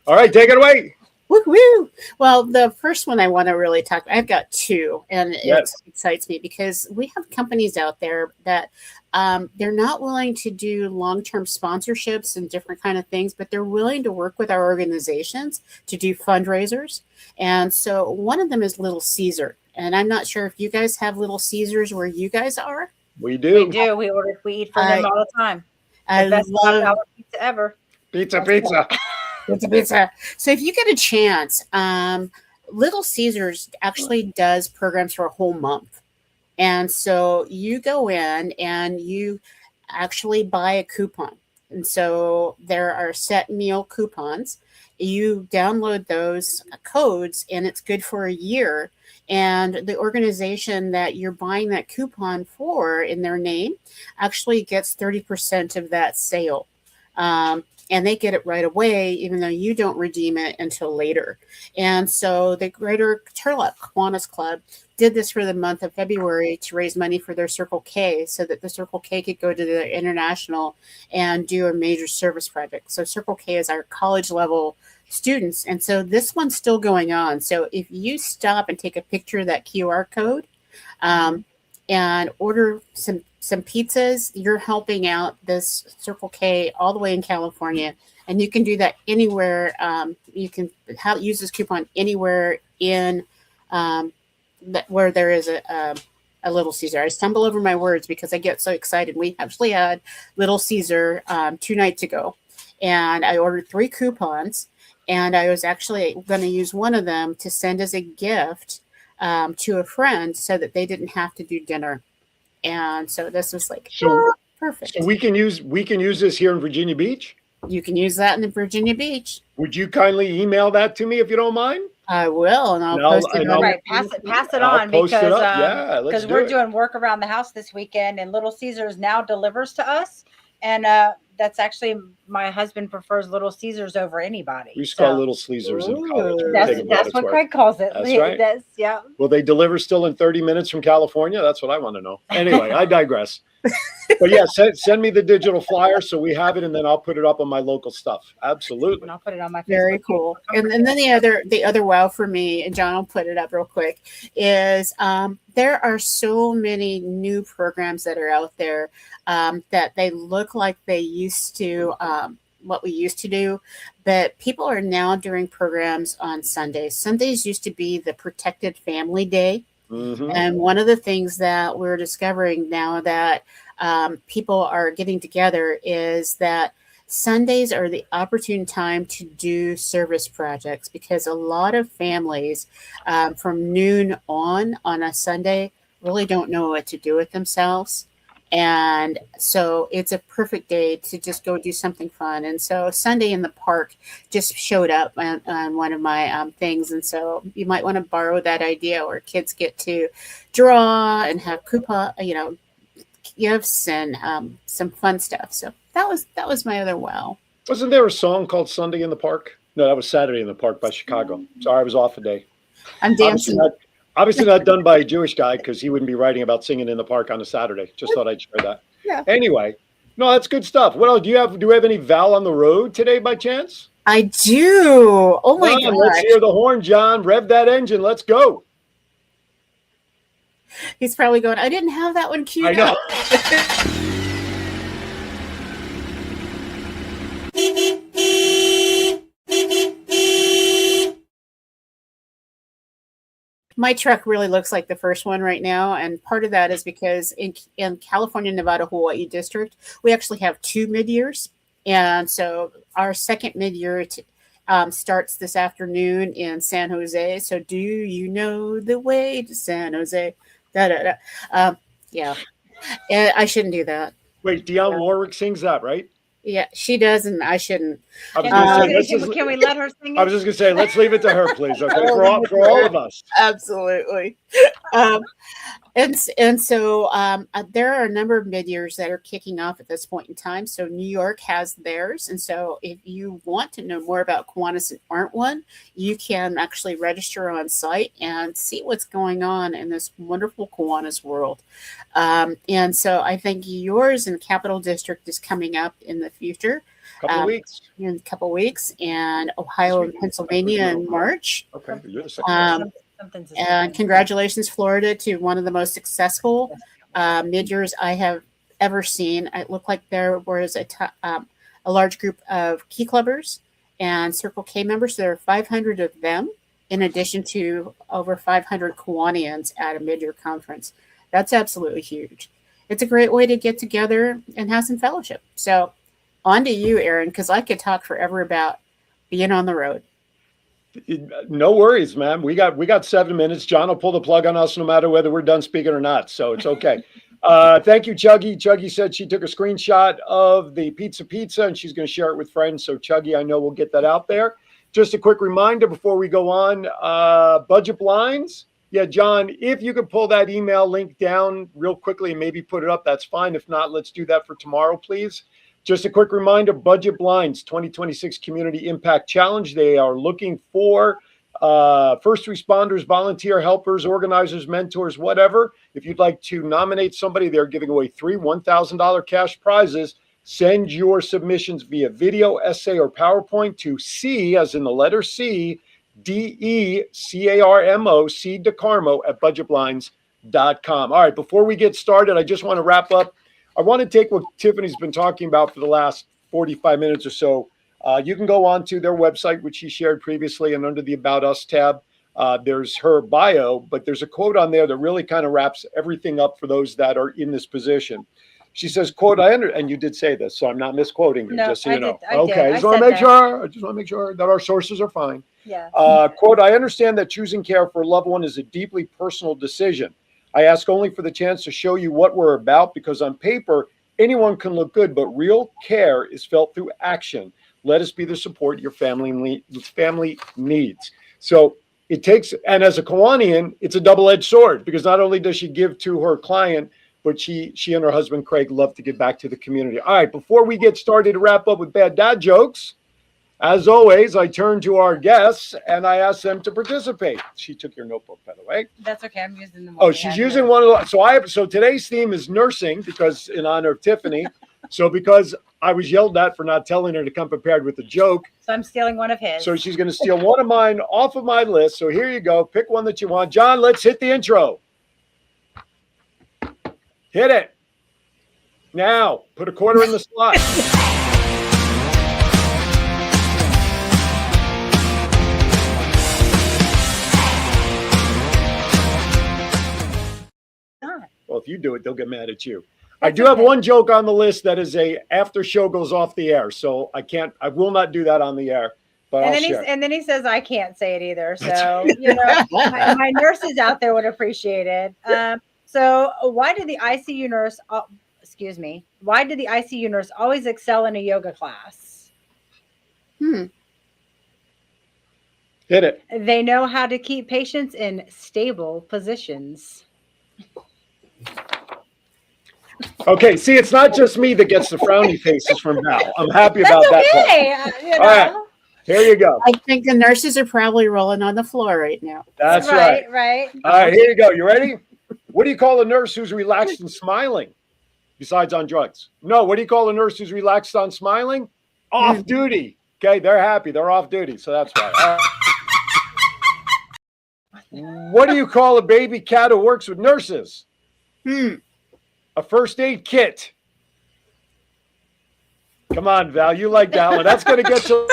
All right, take it away. Woo-hoo. Well, the first one I want to really talk about, I've got two, and it excites me because we have companies out there that they're not willing to do long-term sponsorships and different kind of things, but they're willing to work with our organizations to do fundraisers. And so one of them is Little Caesar. And I'm not sure if you guys have Little Caesars where you guys are. We do. We do. We eat from them all the time. The best $5 pizza ever. Pizza. Pizza. So if you get a chance, Little Caesars actually does programs for a whole month. And so you go in and you actually buy a coupon. And so there are set meal coupons. You download those codes and it's good for a year. And the organization that you're buying that coupon for in their name actually gets 30% of that sale. And they get it right away, even though you don't redeem it until later. And so the Greater Turlock Kiwanis Club did this for the month of February to raise money for their Circle K so that the Circle K could go to the international and do a major service project. So Circle K is our college level students. And so this one's still going on. So if you stop and take a picture of that QR code and order some pizzas, you're helping out this Circle K all the way in California. And you can do that anywhere. You can use this coupon anywhere in where there is a Little Caesar. I stumble over my words because I get so excited. We actually had Little Caesar 2 nights ago, and I ordered 3 coupons, and I was actually going to use one of them to send as a gift to a friend so that they didn't have to do dinner. And so this was like perfect. So we can use this here in Virginia Beach? You can use that in Virginia Beach. Would you kindly email that to me if you don't mind? I will, and I'll post it on. Right, pass it on because we're doing work around the house this weekend, and Little Caesars now delivers to us, and that's actually my husband prefers Little Caesars over anybody. We used to call Little Caesars in college. That's what Craig calls it. That's right. Yeah. Will they deliver still in 30 minutes from California? That's what I want to know. Anyway, I digress. But yeah, send me the digital flyer so we have it, and then I'll put it up on my local stuff. Absolutely. And I'll put it on my Facebook. Very cool. And then the other wow for me, and John will put it up real quick, is there are so many new programs that are out there that they look like they used to, what we used to do, but people are now doing programs on Sundays. Sundays used to be the protected family day. Mm-hmm. And one of the things that we're discovering now that people are getting together is that Sundays are the opportune time to do service projects, because a lot of families from noon on a Sunday really don't know what to do with themselves. And so it's a perfect day to just go do something fun. And so Sunday in the Park just showed up on one of my things. And so you might want to borrow that idea where kids get to draw and have coupon, gifts and some fun stuff. So that was my other wow. Wasn't there a song called Sunday in the Park? No, that was Saturday in the Park by Chicago. Sorry, I was off a day. I'm dancing. Obviously not done by a Jewish guy, because he wouldn't be writing about singing in the park on a Saturday. Just thought I'd share that. Yeah. Anyway, no, that's good stuff. What else do we have any Val on the road today by chance? I do. Oh my God. Let's hear the horn, John. Rev that engine. Let's go. He's probably going, I didn't have that one queued up. My truck really looks like the first one right now, and part of that is because in California, Nevada, Hawaii district, we actually have 2 mid-years, and so our second mid-year starts this afternoon in San Jose. So do you know the way to San Jose? Yeah, and I shouldn't do that. Wait, Dionne Warwick sings that, right? Yeah, she does, and I shouldn't. Can we let her sing it? I was just going to say, let's leave it to her, please. Okay, for all of us. Absolutely. And so there are a number of mid-years that are kicking off at this point in time. So New York has theirs. And so if you want to know more about Kiwanis and aren't one, you can actually register on site and see what's going on in this wonderful Kiwanis world. And so I think yours in Capital District is coming up in the future. Couple of weeks. In a couple of weeks, and Ohio and Pennsylvania in March. Okay, you're the second. And congratulations, Florida, to one of the most successful mid-years I have ever seen. It looked like there was a large group of Key Clubbers and Circle K members. There are 500 of them, in addition to over 500 Kiwanians at a mid-year conference. That's absolutely huge. It's a great way to get together and have some fellowship. So on to you, Aaron, because I could talk forever about being on the road. No worries, man. We got 7 minutes. John will pull the plug on us no matter whether we're done speaking or not. So it's okay. Thank you, Chuggy. Chuggy said she took a screenshot of the pizza, and she's going to share it with friends. So Chuggy, I know we'll get that out there. Just a quick reminder before we go on, budget blinds. Yeah, John, if you could pull that email link down real quickly and maybe put it up, that's fine. If not, let's do that for tomorrow, please. Just a quick reminder, Budget Blinds 2026 Community Impact Challenge. They are looking for first responders, volunteer helpers, organizers, mentors, whatever. If you'd like to nominate somebody, they're giving away 3 $1,000 cash prizes. Send your submissions via video, essay, or PowerPoint to C, as in the letter C, DECARMO, C DeCarmo at budgetblinds.com. All right, before we get started, I just want to wrap up. I want to take what Tiffany's been talking about for the last 45 minutes or so. You can go on to their website, which she shared previously, and under the About Us tab, there's her bio, but there's a quote on there that really kind of wraps everything up for those that are in this position. She says, quote, and you did say this, so I'm not misquoting you, No, just so you know. I did. I just want to make sure that our sources are fine. Yeah. Quote, I understand that choosing care for a loved one is a deeply personal decision. I ask only for the chance to show you what we're about, because on paper, anyone can look good, but real care is felt through action. Let us be the support your family needs. So it takes, and as a Kiwanian, it's a double-edged sword, because not only does she give to her client, but she and her husband, Craig, love to give back to the community. All right, before we get started to wrap up with bad dad jokes, as always, I turn to our guests and I ask them to participate. She took your notebook, by the way. That's okay. I'm using the one. Oh, she's using one of the. So today's theme is nursing, because in honor of Tiffany. So because I was yelled at for not telling her to come prepared with a joke. So I'm stealing one of his. So she's going to steal one of mine off of my list. So here you go. Pick one that you want. John, let's hit the intro. Hit it. Now, put a quarter in the slot. Well, if you do it, they'll get mad at you. I do have one joke on the list that is a after show goes off the air. So I will not do that on the air, but I'll share. And then he says, I can't say it either. So, my nurses out there would appreciate it. So why did the ICU nurse, why did the ICU nurse always excel in a yoga class? Hit it. They know how to keep patients in stable positions. Okay, see, it's not just me that gets the frowny faces from Val. I'm happy about that. Okay. All right, here you go. I think the nurses are probably rolling on the floor right now. That's right. Right. All right, here you go. You ready? What do you call a nurse who's relaxed and smiling besides on drugs? No, what do you call a nurse who's relaxed on smiling? Off duty. Okay, they're happy. They're off duty, so that's why. What do you call a baby cat who works with nurses? A first aid kit. Come on, Val, you like that one. That's going to get you.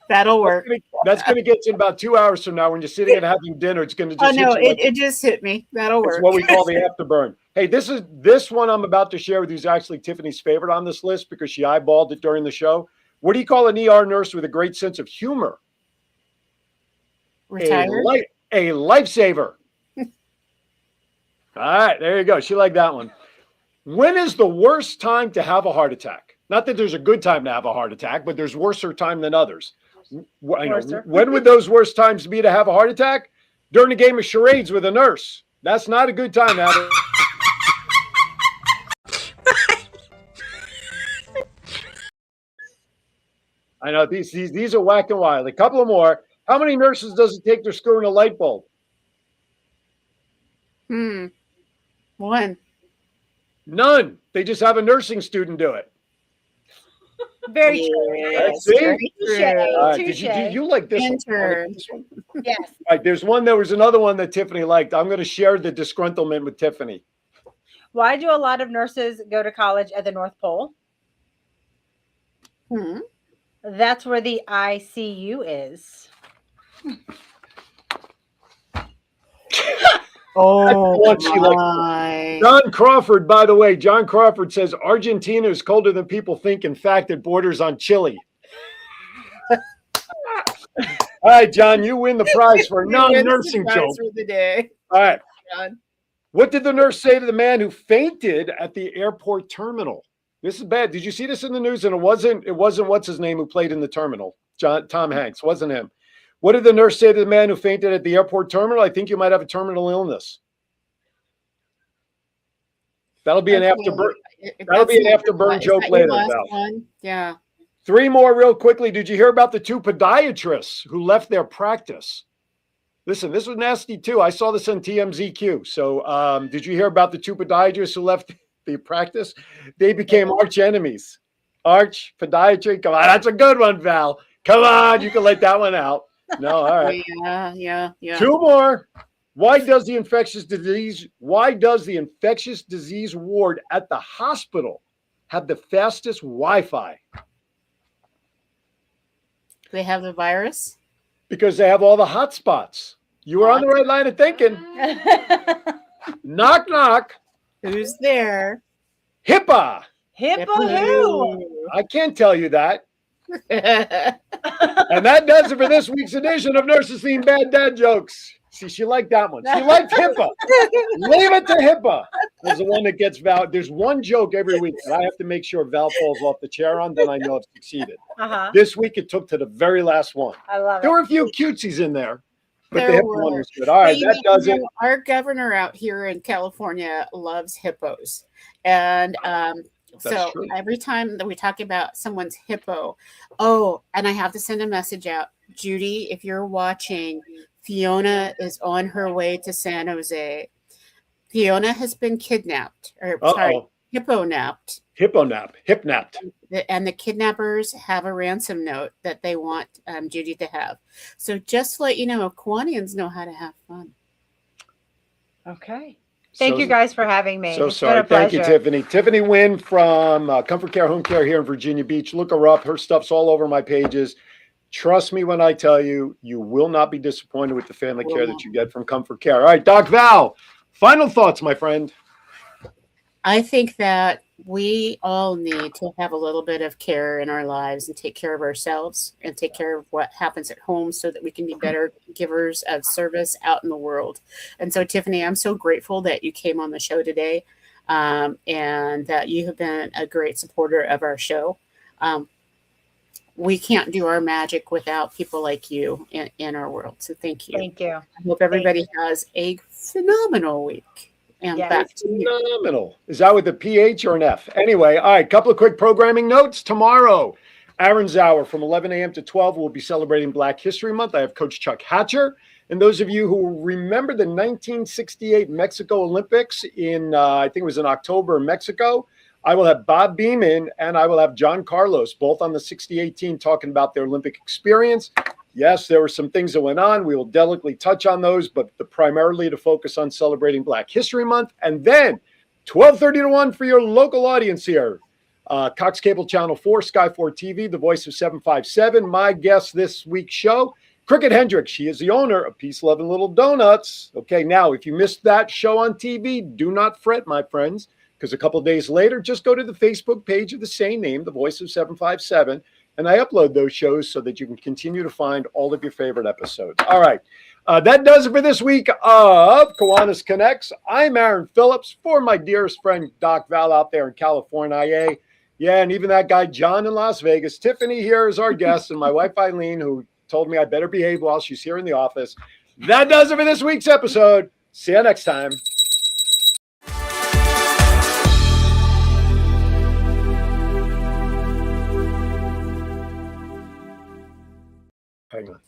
That'll work. That's going to get you in about 2 hours from now when you're sitting and having dinner. It's going to just it just hit me. That'll work. It's what we call the afterburn. Hey, this one I'm about to share with you is actually Tiffany's favorite on this list because she eyeballed it during the show. What do you call an ER nurse with a great sense of humor? Retired? A lifesaver. All right, there you go. She liked that one. When is the worst time to have a heart attack? Not that there's a good time to have a heart attack, but there's worser time than others. When would those worst times be to have a heart attack? During a game of charades with a nurse. That's not a good time to have it. I know these are whack and wild. A couple of more. How many nurses does it take to screw in a light bulb? One. None. They just have a nursing student do it. Very true. See? Touche. Did you like this one? Yes. All right, there was another one that Tiffany liked. I'm going to share the disgruntlement with Tiffany. Why do a lot of nurses go to college at the North Pole? That's where the ICU is. Oh What she likes. my! John Crawford, by the way, John Crawford says Argentina is colder than people think. In fact, it borders on Chile. All right, John, you win the prize for a non-nursing joke. For the day. All right. John. What did the nurse say to the man who fainted at the airport terminal? This is bad. Did you see this in the news? And it wasn't what's his name who played in the terminal? Tom Hanks. Wasn't him. What did the nurse say to the man who fainted at the airport terminal? I think you might have a terminal illness. That'll be an afterburn. That'll be an afterburn joke later. Yeah. 3 more real quickly. Did you hear about the 2 podiatrists who left their practice? Listen, this was nasty too. I saw this on TMZQ. So did you hear about the 2 podiatrists who left the practice? They became arch enemies. Arch podiatry. Come on, that's a good one, Val. Come on, you can let that one out. No, all right. Yeah. 2 more. Why does the infectious disease ward at the hospital have the fastest Wi-Fi? They have the virus? Because they have all the hot spots. You were on the right line of thinking. Knock, knock. Who's there? HIPAA. HIPAA who? I can't tell you that. And that does it for this week's edition of Nurses Theme Bad Dad Jokes. See, she liked that one. She liked HIPAA. Leave it to HIPAA. There's the one that gets Val. There's one joke every week that I have to make sure Val falls off the chair on, then I know I've succeeded. This week it took to the very last one. I love it. There were a few cutesies in there, but There the HIPAA were. one was good. All right, that does it. Our governor out here in California loves hippos. And so true. every time that we talk about someone's hippo, and I have to send a message out. Judy, if you're watching, Fiona is on her way to San Jose. Fiona has been kidnapped, hippo-napped. Hip-napped. And the kidnappers have a ransom note that they want Judy to have. So just to let you know, Kiwanians know how to have fun. Okay. Thank you guys for having me. So It's been sorry. a Thank you, pleasure. Tiffany. Tiffany Wynn from Comfort Care Home Care here in Virginia Beach. Look her up. Her stuff's all over my pages. Trust me when I tell you, you will not be disappointed with the family care that you get from Comfort Care. All right, Doc Val, final thoughts, my friend. I think that we all need to have a little bit of care in our lives and take care of ourselves and take care of what happens at home so that we can be better givers of service out in the world. And so, Tiffany, I'm so grateful that you came on the show today and that you have been a great supporter of our show. We can't do our magic without people like you in our world. So thank you. Thank you. I hope everybody has a phenomenal week. And back to you. Phenomenal. Is that with a PH or an F? Anyway, all right, couple of quick programming notes. Tomorrow, Aaron's Hour from 11 a.m. to 12, we'll be celebrating Black History Month. I have Coach Chuck Hatcher. And those of you who remember the 1968 Mexico Olympics I think it was in October in Mexico, I will have Bob Beeman and I will have John Carlos, both on the 68 team, talking about their Olympic experience. Yes, there were some things that went on. We will delicately touch on those, but primarily to focus on celebrating Black History Month. And then 12:30 to 1 for your local audience here. Cox Cable Channel 4, Sky 4 TV, the voice of 757. My guest this week's show, Cricket Hendricks. She is the owner of Peace, Love, and Little Donuts. Okay, now, if you missed that show on TV, do not fret, my friends, because a couple of days later, just go to the Facebook page of the same name, the voice of 757, and I upload those shows so that you can continue to find all of your favorite episodes. All right, that does it for this week of Kiwanis Connects. I'm Aaron Phillips for my dearest friend, Doc Val, out there in California. Yeah, and even that guy, John in Las Vegas. Tiffany here is our guest, and my wife, Eileen, who told me I better behave while she's here in the office. That does it for this week's episode. See you next time. Hang on.